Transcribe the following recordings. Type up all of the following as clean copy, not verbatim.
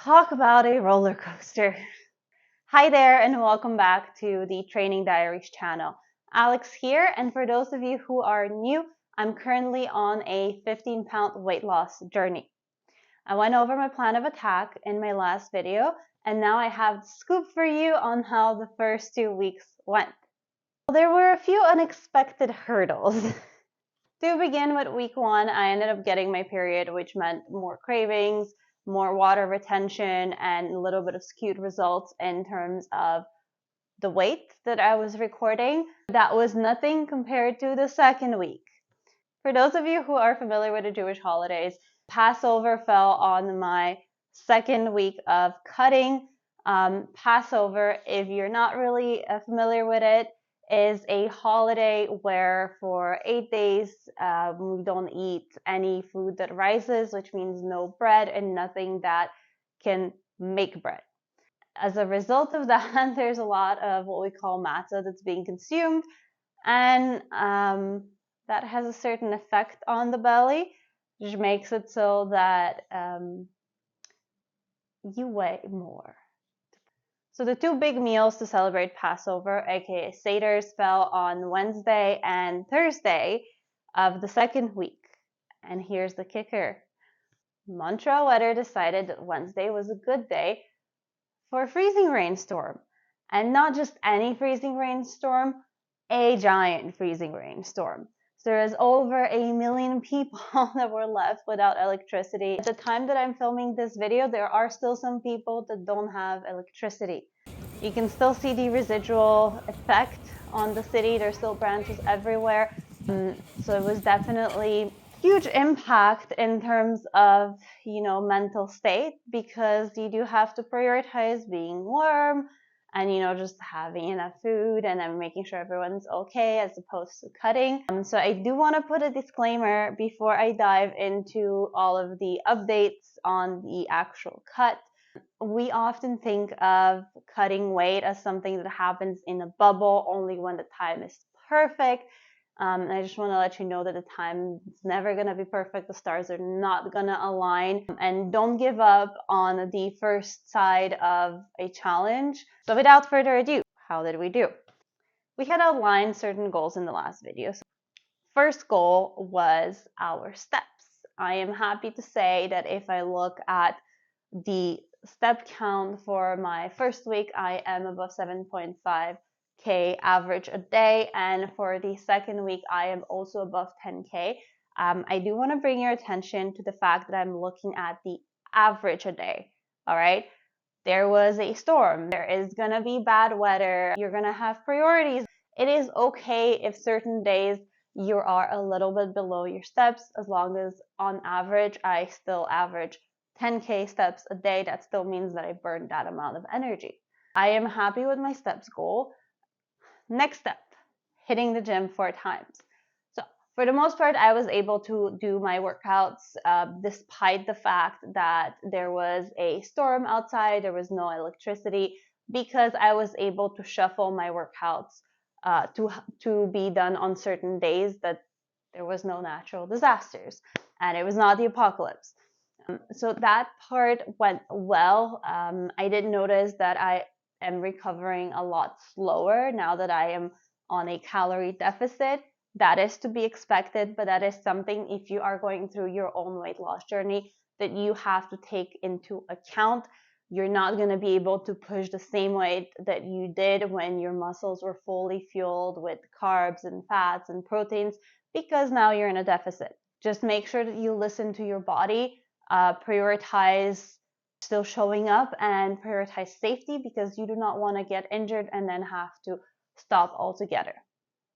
Talk about a roller coaster. Hi there, and welcome back to the Training Diaries channel. Alex here, and for those of you who are new, I'm currently on a 15-pound weight loss journey. I went over my plan of attack in my last video, and now I have the scoop for you on how the first 2 weeks went. There were a few unexpected hurdles. To begin with week 1, I ended up getting my period, which meant more cravings, more water retention, and a little bit of skewed results in terms of the weight that I was recording. That was nothing compared to the second week. For those of you who are familiar with the Jewish holidays, Passover fell on my second week of cutting. Passover, if you're not really familiar with it, is a holiday where for 8 days we don't eat any food that rises, which means no bread and nothing that can make bread. As a result of that, there's a lot of what we call matzah that's being consumed, and that has a certain effect on the belly, which makes it so that you weigh more. So the 2 big meals to celebrate Passover, aka Seders, fell on Wednesday and Thursday of the second week. And here's the kicker. Montreal weather decided that Wednesday was a good day for a freezing rainstorm. And not just any freezing rainstorm, a giant freezing rainstorm. So there is over 1 million people that were left without electricity. At the time that I'm filming this video, there are still some people that don't have electricity. You can still see the residual effect on the city. There's still branches everywhere. So it was definitely huge impact in terms of, mental state, because you do have to prioritize being warm and, just having enough food and then making sure everyone's okay as opposed to cutting. So I do want to put a disclaimer before I dive into all of the updates on the actual cut. We often think of cutting weight as something that happens in a bubble only when the time is perfect. And I just want to let you know that the time is never going to be perfect. The stars are not going to align. And don't give up on the first side of a challenge. So without further ado, how did we do? We had outlined certain goals in the last video. So first goal was our steps. I am happy to say that if I look at the step count for my first week, I am above 7.5K average a day, and for the second week I am also above 10K. I do want to bring your attention to the fact that I'm looking at the average a day. All right, there was a storm, there is gonna be bad weather, you're gonna have priorities. It is okay if certain days you are a little bit below your steps, as long as on average I still average 10K steps a day. That still means that I burned that amount of energy. I am happy with my steps goal. Next step, hitting the gym 4 times. So for the most part, I was able to do my workouts despite the fact that there was a storm outside, there was no electricity, because I was able to shuffle my workouts to be done on certain days that there was no natural disasters and it was not the apocalypse. So that part went well. I did notice that I am recovering a lot slower now that I am on a calorie deficit. That is to be expected, but that is something, if you are going through your own weight loss journey, that you have to take into account. You're not going to be able to push the same weight that you did when your muscles were fully fueled with carbs and fats and proteins, because now you're in a deficit. Just make sure that you listen to your body. Prioritize still showing up and prioritize safety, because you do not want to get injured and then have to stop altogether.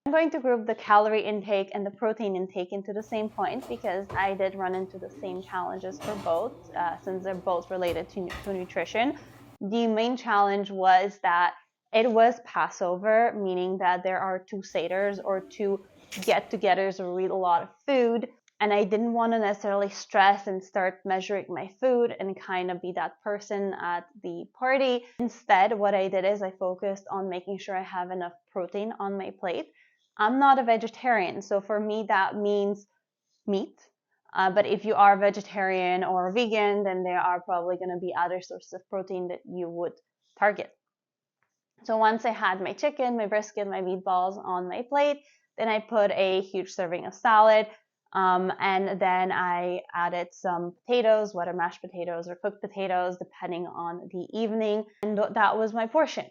I'm going to group the calorie intake and the protein intake into the same point, because I did run into the same challenges for both, since they're both related to nutrition. The main challenge was that it was Passover, meaning that there are 2 seders or 2 get-togethers where we eat a lot of food. And I didn't want to necessarily stress and start measuring my food and kind of be that person at the party. Instead, what I did is I focused on making sure I have enough protein on my plate. I'm not a vegetarian, so for me that means meat. But if you are vegetarian or vegan, then there are probably going to be other sources of protein that you would target. So once I had my chicken, my brisket, my meatballs on my plate, then I put a huge serving of salad. And then I added some potatoes, whether mashed potatoes or cooked potatoes, depending on the evening. And that was my portion.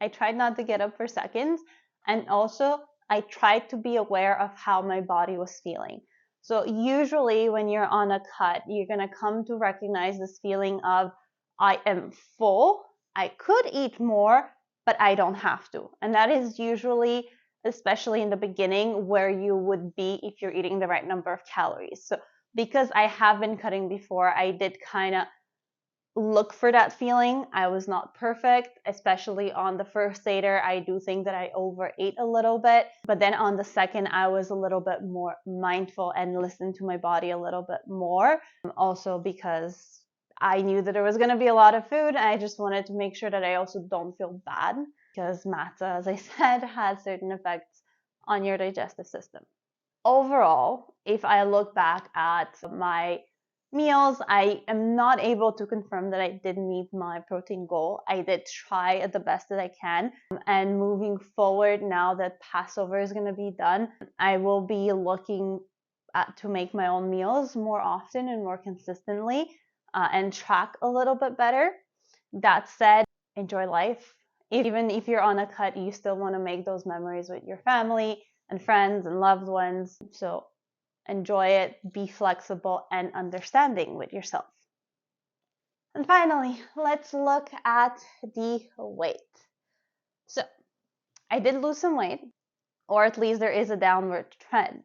I tried not to get up for seconds. And also, I tried to be aware of how my body was feeling. So usually when you're on a cut, you're going to come to recognize this feeling of, I am full, I could eat more, but I don't have to. And that is usually, especially in the beginning, where you would be if you're eating the right number of calories. So because I have been cutting before, I did kind of look for that feeling. I was not perfect, especially on the first Seder. I do think that I overate a little bit, but then on the second, I was a little bit more mindful and listened to my body a little bit more. Also because I knew that there was going to be a lot of food. I just wanted to make sure that I also don't feel bad, because matzah, as I said, has certain effects on your digestive system. Overall, if I look back at my meals, I am not able to confirm that I did meet my protein goal. I did try at the best that I can. And moving forward, now that Passover is going to be done, I will be looking to make my own meals more often and more consistently, and track a little bit better. That said, enjoy life. Even if you're on a cut, you still want to make those memories with your family and friends and loved ones. So enjoy it, be flexible and understanding with yourself. And finally, let's look at the weight. So I did lose some weight, or at least there is a downward trend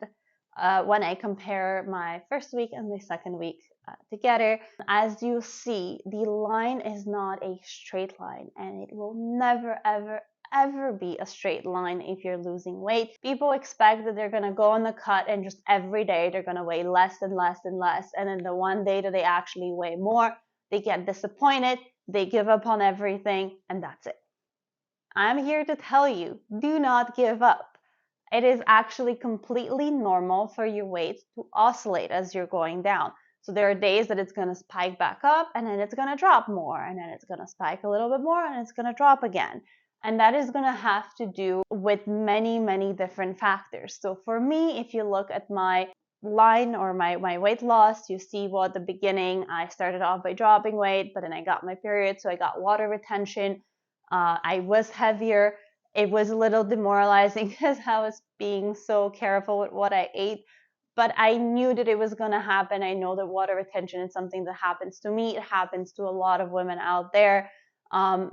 when I compare my first week and my second week together. As you see, the line is not a straight line, and it will never, ever be a straight line if you're losing weight. People expect that they're going to go on the cut and just every day they're going to weigh less and less and less. And then the one day that they actually weigh more, they get disappointed, they give up on everything, and that's it. I'm here to tell you, do not give up. It is actually completely normal for your weight to oscillate as you're going down. So there are days that it's going to spike back up, and then it's going to drop more, and then it's going to spike a little bit more, and it's going to drop again. And that is going to have to do with many, many different factors. So for me, if you look at my line or my weight loss, you see, well, at the beginning, I started off by dropping weight, but then I got my period, so I got water retention. I was heavier. It was a little demoralizing because I was being so careful with what I ate, but I knew that it was going to happen. I know that water retention is something that happens to me. It happens to a lot of women out there.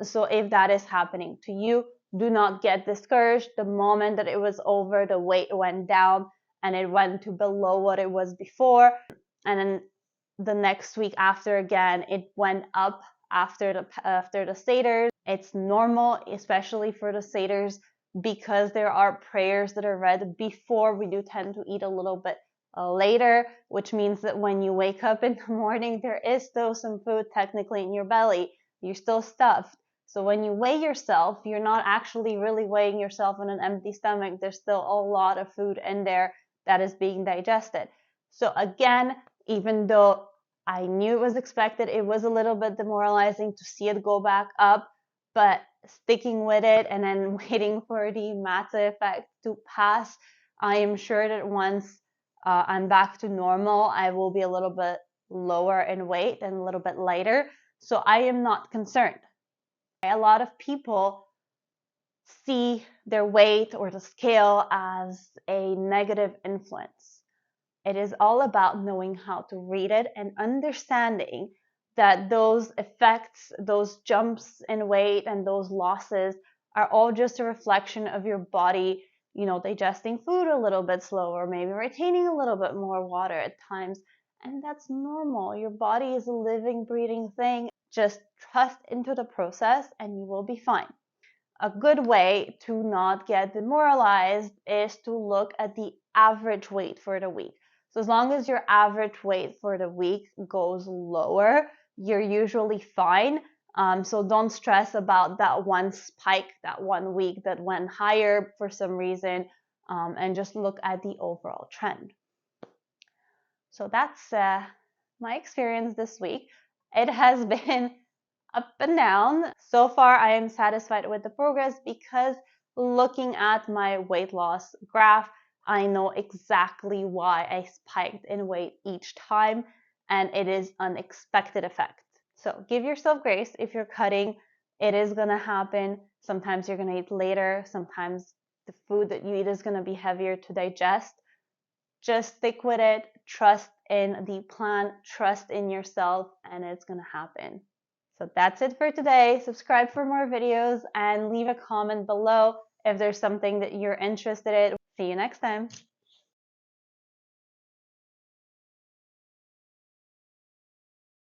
So if that is happening to you, do not get discouraged. The moment that it was over, the weight went down and it went to below what it was before. And then the next week after, again, it went up after the Seders. It's normal, especially for the Seders, because there are prayers that are read before. We do tend to eat a little bit later, which means that when you wake up in the morning, there is still some food technically in your belly. You're still stuffed. So when you weigh yourself, you're not actually really weighing yourself on an empty stomach. There's still a lot of food in there that is being digested. So again, even though I knew it was expected, it was a little bit demoralizing to see it go back up, but sticking with it and then waiting for the matzah effect to pass, I am sure that once I'm back to normal, I will be a little bit lower in weight and a little bit lighter. So I am not concerned. A lot of people see their weight or the scale as a negative influence. It is all about knowing how to read it and understanding that those effects, those jumps in weight and those losses are all just a reflection of your body, digesting food a little bit slower, maybe retaining a little bit more water at times. And that's normal. Your body is a living, breathing thing. Just trust into the process and you will be fine. A good way to not get demoralized is to look at the average weight for the week. So as long as your average weight for the week goes lower, you're usually fine. So don't stress about that one spike, that one week that went higher for some reason, and just look at the overall trend. So that's my experience this week. It has been up and down. So far, I am satisfied with the progress because looking at my weight loss graph, I know exactly why I spiked in weight each time, and it is unexpected effect. So give yourself grace if you're cutting. It is gonna happen. Sometimes you're gonna eat later. Sometimes the food that you eat is gonna be heavier to digest. Just stick with it. Trust in the plan. Trust in yourself, and it's gonna happen. So that's it for today. Subscribe for more videos and leave a comment below if there's something that you're interested in. See you next time.